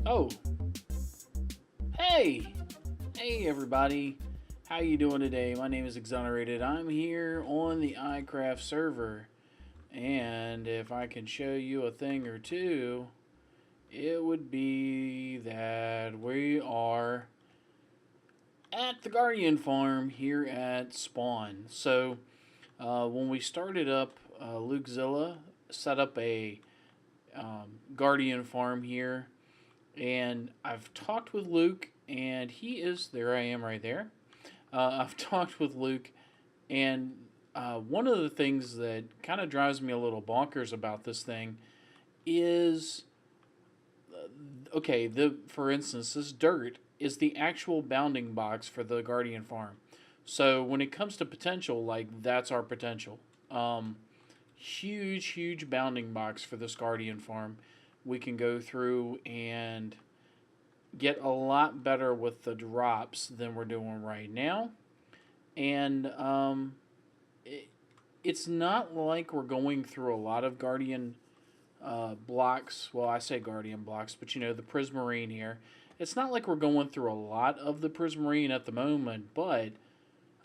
Oh, hey! Hey everybody. How you doing today? My name is Exonerated. I'm here on the iCraft server. And if I can show you a thing or two, it would be that we are at the Guardian farm here at Spawn. So, when we started up, Lukezilla set up a Guardian farm here. And I've talked with Luke, and he is, there I am right there. I've talked with Luke, and one of the things that kind of drives me a little bonkers about this thing is, okay, for instance, this dirt is the actual bounding box for the Guardian farm. So when it comes to potential, like, that's our potential. Huge bounding box for this Guardian farm. We can go through and get a lot better with the drops than we're doing right now. And it's not like we're going through a lot of Guardian blocks. Well, I say Guardian blocks, but you know, the Prismarine here. It's not like we're going through a lot of the Prismarine at the moment, but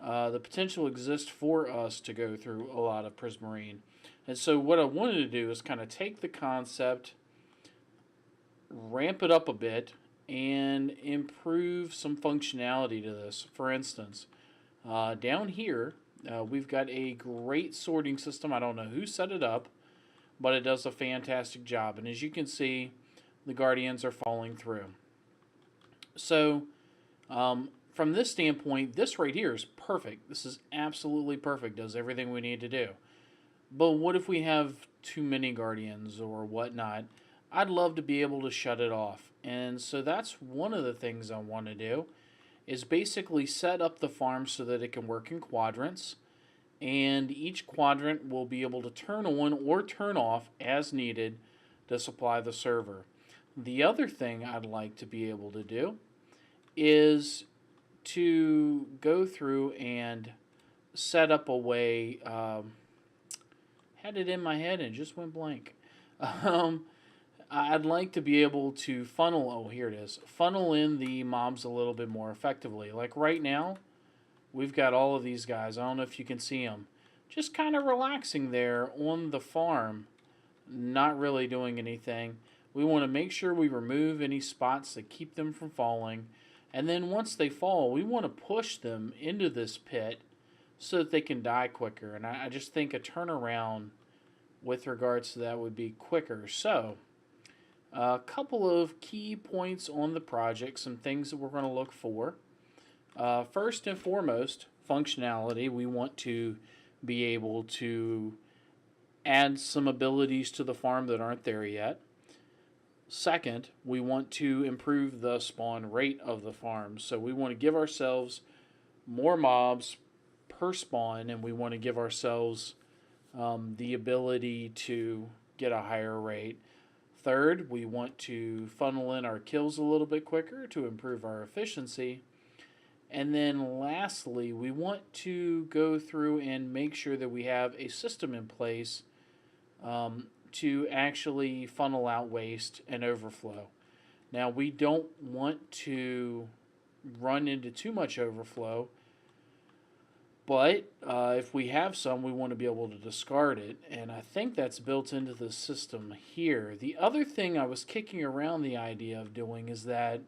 the potential exists for us to go through a lot of Prismarine. And so what I wanted to do is kind of take the concept, ramp it up a bit, and improve some functionality to this. For instance, down here, we've got a great sorting system. I don't know who set it up, but it does a fantastic job. And as you can see, the Guardians are falling through. So, from this standpoint, this right here is perfect. This is absolutely perfect. Does everything we need to do. But what if we have too many Guardians or whatnot? I'd love to be able to shut it off. And so that's one of the things I want to do, is basically set up the farm so that it can work in quadrants. And each quadrant will be able to turn on or turn off as needed to supply the server. The other thing I'd like to be able to do is to go through and set up a way, had it in my head and it just went blank. I'd like to be able to funnel, oh here it is, funnel in the mobs a little bit more effectively. Like right now, we've got all of these guys, I don't know if you can see them, just kind of relaxing there on the farm, not really doing anything. We want to make sure we remove any spots that keep them from falling. And then once they fall, we want to push them into this pit so that they can die quicker. And I just think a turnaround with regards to that would be quicker. So, a couple of key points on the project, some things that we're going to look for. First and foremost, functionality. We want to be able to add some abilities to the farm that aren't there yet. Second, we want to improve the spawn rate of the farm. So we want to give ourselves more mobs per spawn, and we want to give ourselves the ability to get a higher rate. Third, we want to funnel in our kills a little bit quicker to improve our efficiency. And then lastly, we want to go through and make sure that we have a system in place to actually funnel out waste and overflow. Now, we don't want to run into too much overflow, but if we have some, we want to be able to discard it, and I think that's built into the system here. The other thing I was kicking around the idea of doing is that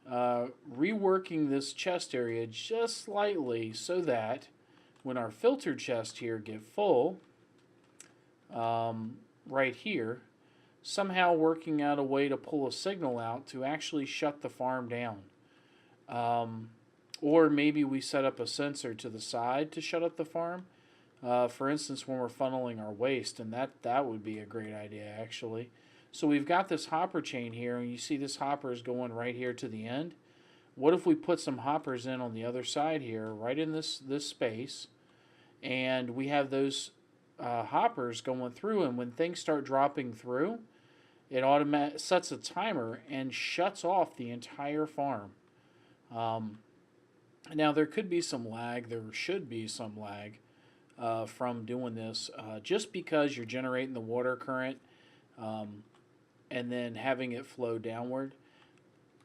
reworking this chest area just slightly so that when our filter chests here get full, right here, somehow working out a way to pull a signal out to actually shut the farm down. Or maybe we set up a sensor to the side to shut up the farm. For instance, when we're funneling our waste, and that would be a great idea, actually. So we've got this hopper chain here, and you see this hopper is going right here to the end. What if we put some hoppers in on the other side here, right in this space, and we have those hoppers going through, and when things start dropping through, it automatic sets a timer and shuts off the entire farm. Um, Now there could be some lag. There should be some lag from doing this, just because you're generating the water current um, and then having it flow downward.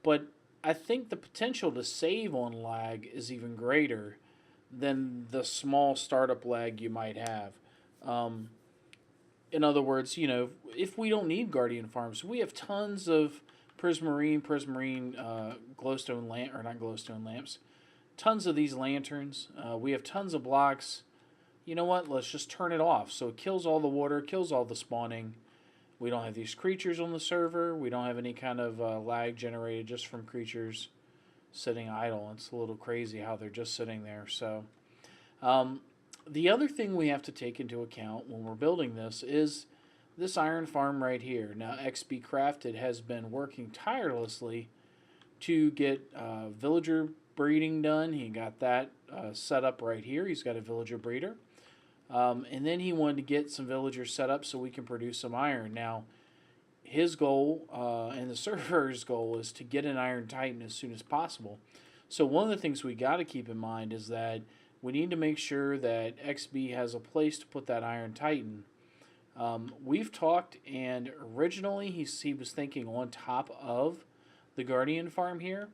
But I think the potential to save on lag is even greater than the small startup lag you might have. Um, in other words, if we don't need Guardian farms, we have tons of prismarine glowstone lamp or not glowstone lamps, tons of these lanterns. We have tons of blocks. You know what? Let's just turn it off. So it kills all the water, kills all the spawning. We don't have these creatures on the server. We don't have any kind of lag generated just from creatures sitting idle. It's a little crazy how they're just sitting there. So um, the other thing we have to take into account when we're building this is this iron farm right here. Now, XB Crafted has been working tirelessly to get villager breeding done. He got that set up right here. He's got a villager breeder. And then he wanted to get some villagers set up so we can produce some iron. Now, his goal and the server's goal is to get an Iron Titan as soon as possible. So one of the things we got to keep in mind is that we need to make sure that XB has a place to put that Iron Titan. We've talked, and originally he was thinking on top of the Guardian farm here.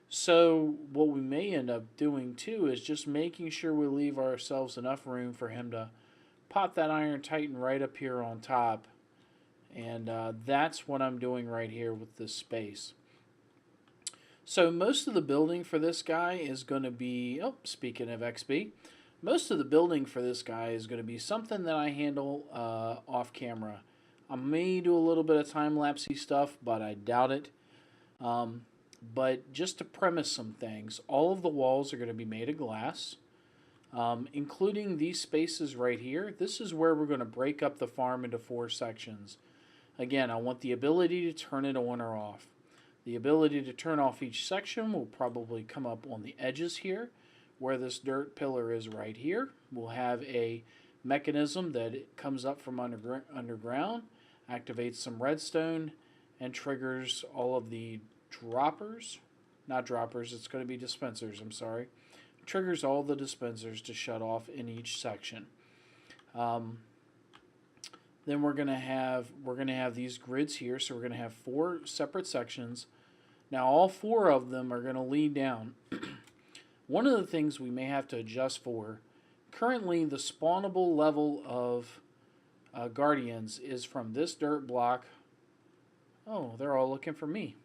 So what we may end up doing too is just making sure we leave ourselves enough room for him to pop that Iron Titan right up here on top. And that's what I'm doing right here with this space. So most of the building for this guy is going to be, oh, speaking of XB, most of the building for this guy is going to be something that I handle off camera. I may do a little bit of time-lapsey stuff, but I doubt it. But just to premise some things, all of the walls are going to be made of glass, including these spaces right here. This is where we're going to break up the farm into 4 sections. Again, I want the ability to turn it on or off. The ability to turn off each section will probably come up on the edges here, where this dirt pillar is right here. We'll have a mechanism that it comes up from underground, activates some redstone, and triggers all of the droppers, not droppers, it's going to be dispensers, I'm sorry. Triggers all the dispensers to shut off in each section. Then we're going to have these grids here, so we're going to have 4 separate sections. Now all 4 of them are going to lead down. One of the things we may have to adjust for, currently the spawnable level of guardians is from this dirt block. Oh, they're all looking for me.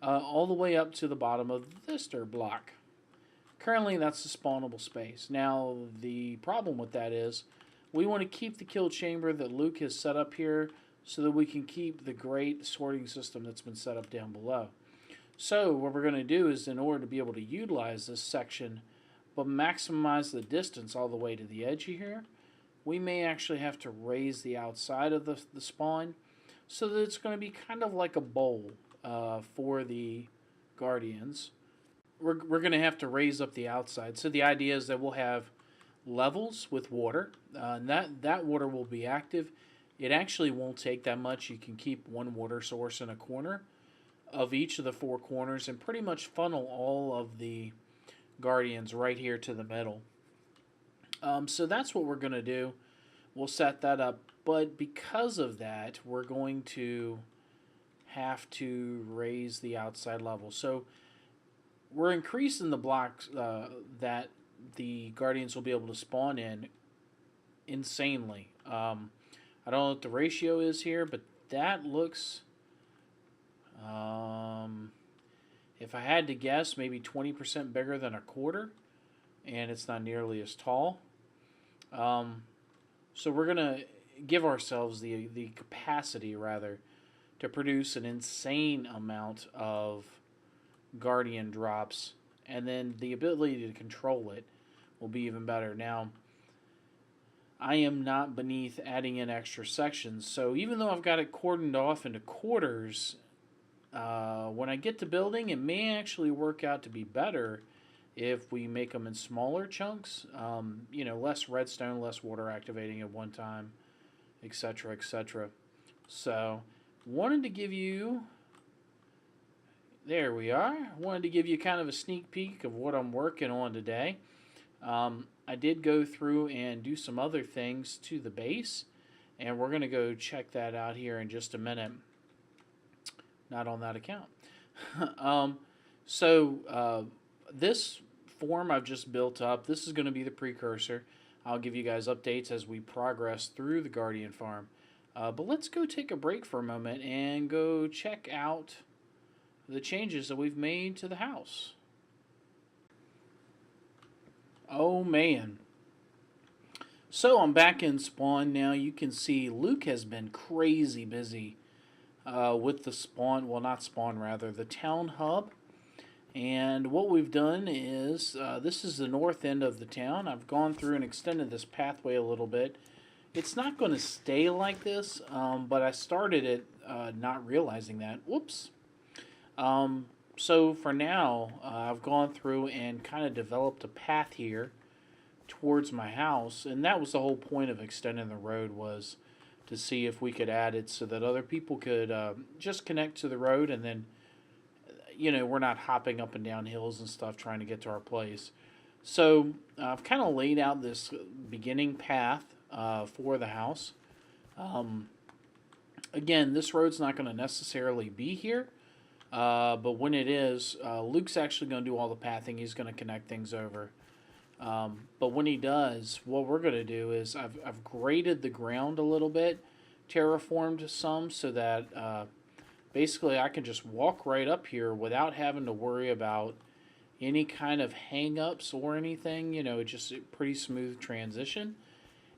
All the way up to the bottom of this dirt block. Currently, that's the spawnable space. Now, the problem with that is we want to keep the kill chamber that Luke has set up here so that we can keep the great sorting system that's been set up down below. So, what we're going to do is, in order to be able to utilize this section, but maximize the distance all the way to the edge here, we may actually have to raise the outside of the spawn so that it's going to be kind of like a bowl. For the Guardians, we're going to have to raise up the outside. So the idea is that we'll have levels with water, and that water will be active. It actually won't take that much. You can keep one water source in a corner of each of the 4 corners and pretty much funnel all of the Guardians right here to the middle. So that's what we're going to do. We'll set that up, but because of that, we're going to have to raise the outside level. So we're increasing the blocks that the Guardians will be able to spawn in insanely. I don't know what the ratio is here, but that looks, if I had to guess, maybe 20% bigger than a quarter, and it's not nearly as tall. So we're going to give ourselves the capacity, rather, to produce an insane amount of Guardian drops, and then the ability to control it will be even better. Now, I am not beneath adding in extra sections, so even though I've got it cordoned off into quarters, when I get to building, it may actually work out to be better if we make them in smaller chunks, less redstone, less water activating at one time, etc., etc. So wanted to give you, there we are, wanted to give you kind of a sneak peek of what I'm working on today. I did go through and do some other things to the base, and we're going to go check that out here in just a minute. Not on that account. This form I've just built up, this is going to be the precursor. I'll give you guys updates as we progress through the Guardian Farm. But let's go take a break for a moment and go check out the changes that we've made to the house. Oh man. So I'm back in spawn now. You can see Luke has been crazy busy with the spawn, well not spawn rather, the town hub. And what we've done is, this is the north end of the town. I've gone through and extended this pathway a little bit. It's not going to stay like this, but I started it not realizing that. Whoops. So for now, I've gone through and kind of developed a path here towards my house. And that was the whole point of extending the road, was to see if we could add it so that other people could just connect to the road, and then we're not hopping up and down hills and stuff trying to get to our place. So I've kind of laid out this beginning path for the house. Again, this road's not going to necessarily be here, but when it is, Luke's actually going to do all the pathing. He's going to connect things over. But when he does, what we're going to do is I've graded the ground a little bit, terraformed some, so that basically I can just walk right up here without having to worry about any kind of hang-ups or anything. It's just a pretty smooth transition.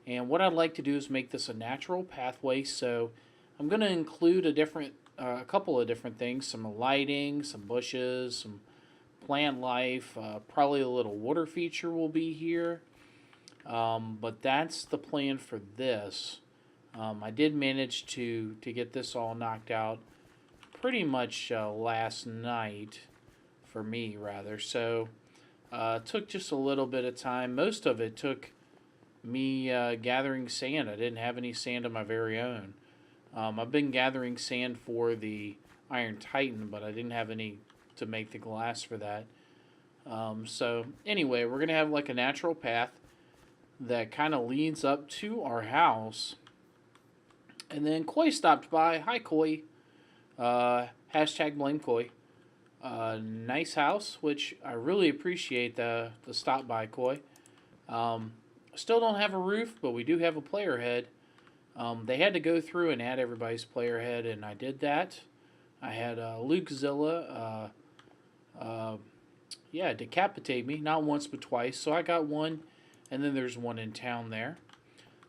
And what I'd like to do is make this a natural pathway, so I'm going to include a couple of different things, some lighting, some bushes, some plant life, probably a little water feature will be here. But that's the plan for this. I did manage to get this all knocked out pretty much last night, for me rather. So it took just a little bit of time. Most of it took me gathering sand. I didn't have any sand of my very own. I've been gathering sand for the Iron Titan, but I didn't have any to make the glass for that. So anyway, we're going to have like a natural path that kind of leads up to our house. And then Koi stopped by. Hi, Koi. Hashtag blame Koi. Nice house, which I really appreciate the stop by, Koi. Still don't have a roof, but we do have a player head. They had to go through and add everybody's player head, and I did that. I had Lukezilla decapitate me, not once but twice, so I got one, and then there's one in town there.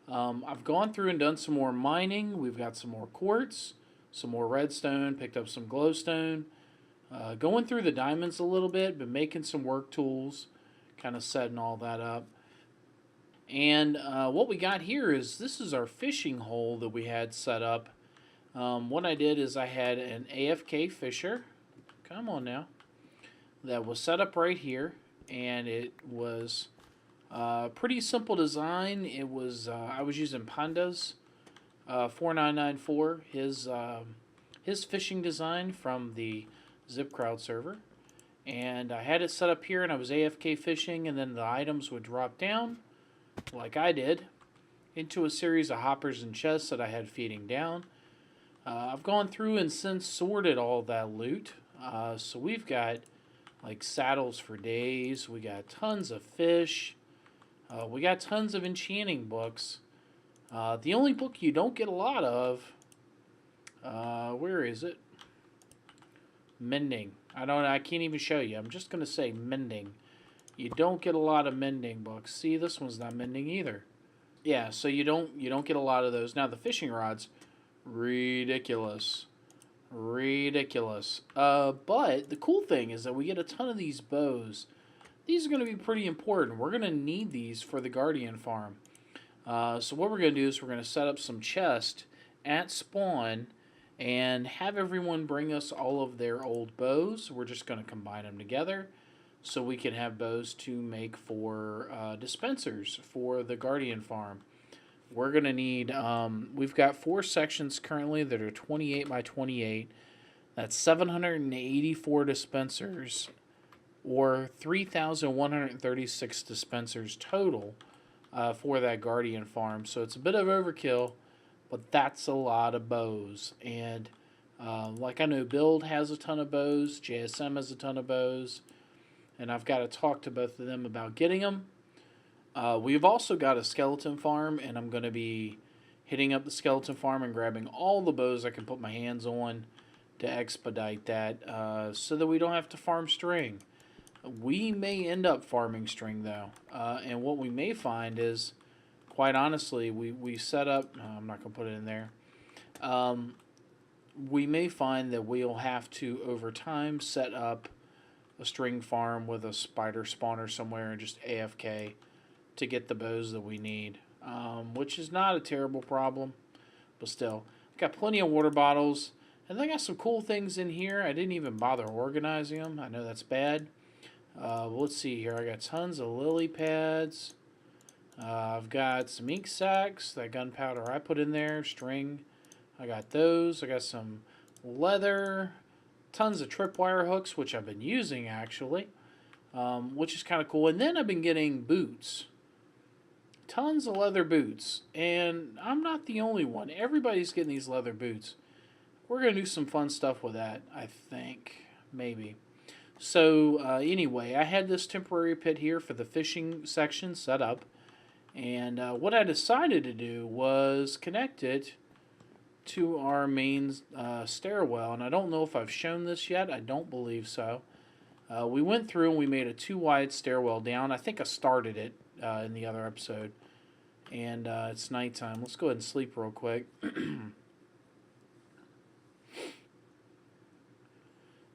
I've gone through and done some more mining. We've got some more quartz, some more redstone, picked up some glowstone. Going through the diamonds a little bit, but making some work tools, kind of setting all that up. And what we got here is, this is our fishing hole that we had set up. What I did is I had an AFK fisher, come on now, that was set up right here, and it was pretty simple design. It was I was using Pandas 4994, his fishing design from the ZipCrowd server, and I had it set up here, and I was AFK fishing, and then the items would drop down, like I did, into a series of hoppers and chests that I had feeding down. I've gone through and since sorted all that loot, so we've got like saddles for days, we got tons of fish, we got tons of enchanting books. The only book you don't get a lot of, where is it? Mending. I can't even show you. I'm just going to say mending. You don't get a lot of mending books. See, this one's not mending either. Yeah, so you don't get a lot of those. Now the fishing rods, ridiculous. Ridiculous. But the cool thing is that we get a ton of these bows. These are going to be pretty important. We're going to need these for the Guardian Farm. So what we're going to do is we're going to set up some chests at spawn and have everyone bring us all of their old bows. We're just going to combine them together so we can have bows to make for dispensers for the Guardian Farm. we're going to need, we've got 4 sections currently that are 28 by 28. That's 784 dispensers, or 3,136 dispensers total for that Guardian farm. So it's a bit of overkill, but that's a lot of bows. And like I know Build has a ton of bows, JSM has a ton of bows, and I've got to talk to both of them about getting them. We've also got a skeleton farm, and I'm going to be hitting up the skeleton farm and grabbing all the bows I can put my hands on to expedite that so that we don't have to farm string. We may end up farming string, though, and what we may find is, quite honestly, we set up, I'm not going to put it in there, we may find that we'll have to, over time, set up a string farm with a spider spawner somewhere and just AFK to get the bows that we need, which is not a terrible problem, but still. I've got plenty of water bottles, and they got some cool things in here. I didn't even bother organizing them. I know that's bad. Let's see here. I got tons of lily pads. I've got some ink sacks, that gunpowder I put in there, string. I got those. I got some leather, tons of tripwire hooks, which I've been using actually, which is kind of cool. And then I've been getting boots. Tons of leather boots. And I'm not the only one. Everybody's getting these leather boots. We're going to do some fun stuff with that, I think. Maybe. So, anyway, I had this temporary pit here for the fishing section set up. And what I decided to do was connect it to our main stairwell. And I don't know if I've shown this yet. I don't believe so. We went through and we made a 2-wide stairwell down. I think I started it in the other episode. And it's nighttime. Let's go ahead and sleep real quick.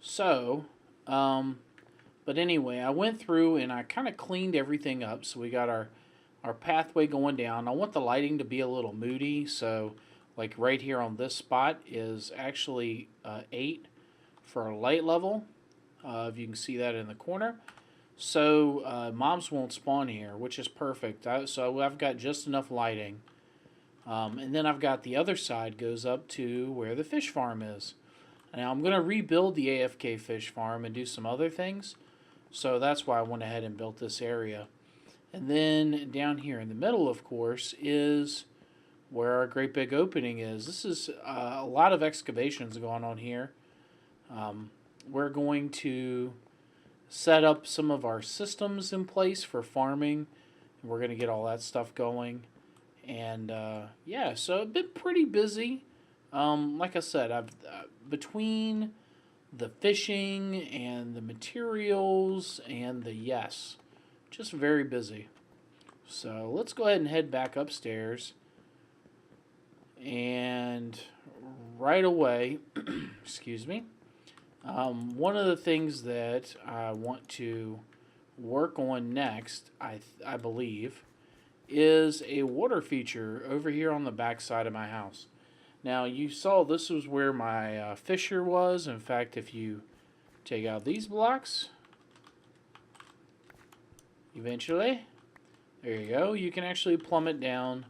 So, but anyway, I went through and I kind of cleaned everything up. So we got our pathway going down. I want the lighting to be a little moody. So, like right here on this spot is actually 8 for our light level. If you can see that in the corner. So, mobs won't spawn here, which is perfect. So I've got just enough lighting. And then I've got the other side goes up to where the fish farm is. Now I'm going to rebuild the AFK fish farm and do some other things. So that's why I went ahead and built this area. And then down here in the middle, of course, is where our great big opening is. This is a lot of excavations going on here. We're going to set up some of our systems in place for farming. And we're going to get all that stuff going. And yeah, so I've been pretty busy. Like I said, I've between the fishing and the materials and the just very busy. So let's go ahead and head back upstairs. And right away, excuse me, one of the things that I want to work on next, I believe, is a water feature over here on the back side of my house. Now, you saw this was where my fisher was. In fact, if you take out these blocks, eventually, there you go, you can actually plumb it down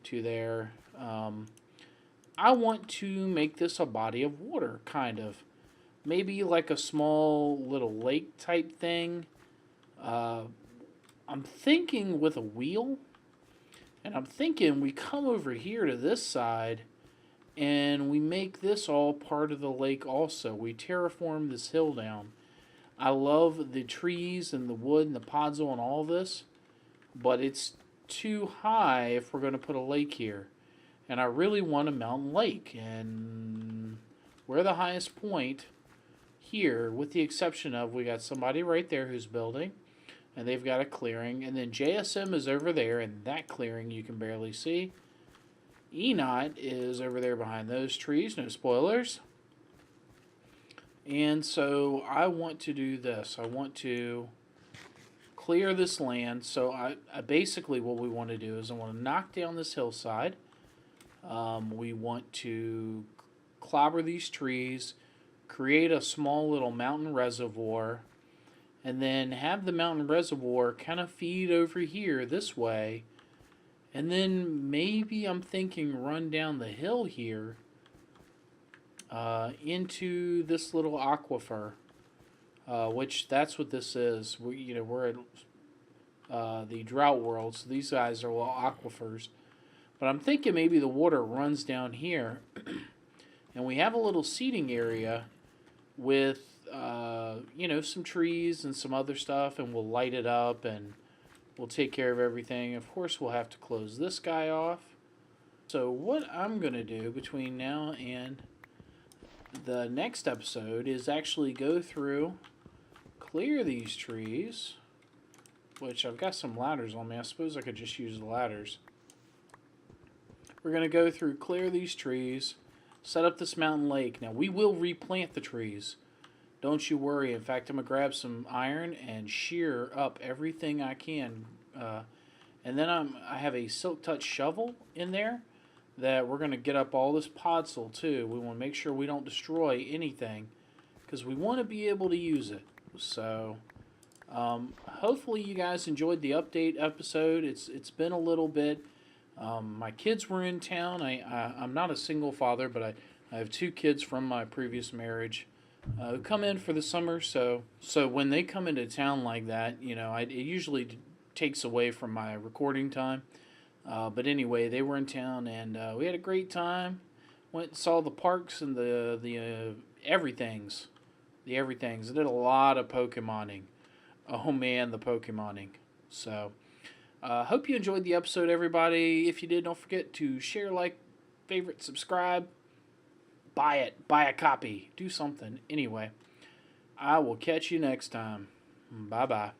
to there. I want to make this a body of water, kind of. Maybe like a small little lake type thing. I'm thinking with a wheel. And I'm thinking we come over here to this side and we make this all part of the lake also. We terraform this hill down. I love the trees and the wood and the podzol and all this, but it's too high if we're going to put a lake here. And I really want a mountain lake. And we're the highest point here, with the exception of we got somebody right there who's building. And they've got a clearing. And then JSM is over there, and that clearing you can barely see. Enot is over there behind those trees. No spoilers. And so I want to do this. I want to clear this land. So I basically what we want to do is I want to knock down this hillside. We want to clobber these trees, create a small little mountain reservoir, and then have the mountain reservoir kind of feed over here this way, And then maybe I'm thinking run down the hill here into this little aquifer, which that's what this is. We're at the drought world, so these guys are little aquifers. But I'm thinking maybe the water runs down here, and we have a little seating area with some trees and some other stuff, and we'll light it up and we'll take care of everything. Of course, we'll have to close this guy off. So what I'm going to do between now and the next episode is actually go through, clear these trees, which I've got some ladders on me. I suppose I could just use the ladders. We're going to go through, clear these trees, set up this mountain lake. Now, we will replant the trees. Don't you worry. In fact, I'm going to grab some iron and shear up everything I can. And then I have a silk touch shovel in there that we're going to get up all this podzol too. We want to make sure we don't destroy anything because we want to be able to use it. So hopefully you guys enjoyed the update episode. It's been a little bit. My kids were in town. I'm not a single father, but I have 2 kids from my previous marriage who come in for the summer. So when they come into town like that, it usually takes away from my recording time. But anyway, they were in town, and we had a great time. Went and saw the parks and the everythings. The everythings. I did a lot of Pokemoning. Oh man, the Pokemoning. So, hope you enjoyed the episode, everybody. If you did, don't forget to share, like, favorite, subscribe. Buy it. Buy a copy. Do something. Anyway, I will catch you next time. Bye-bye.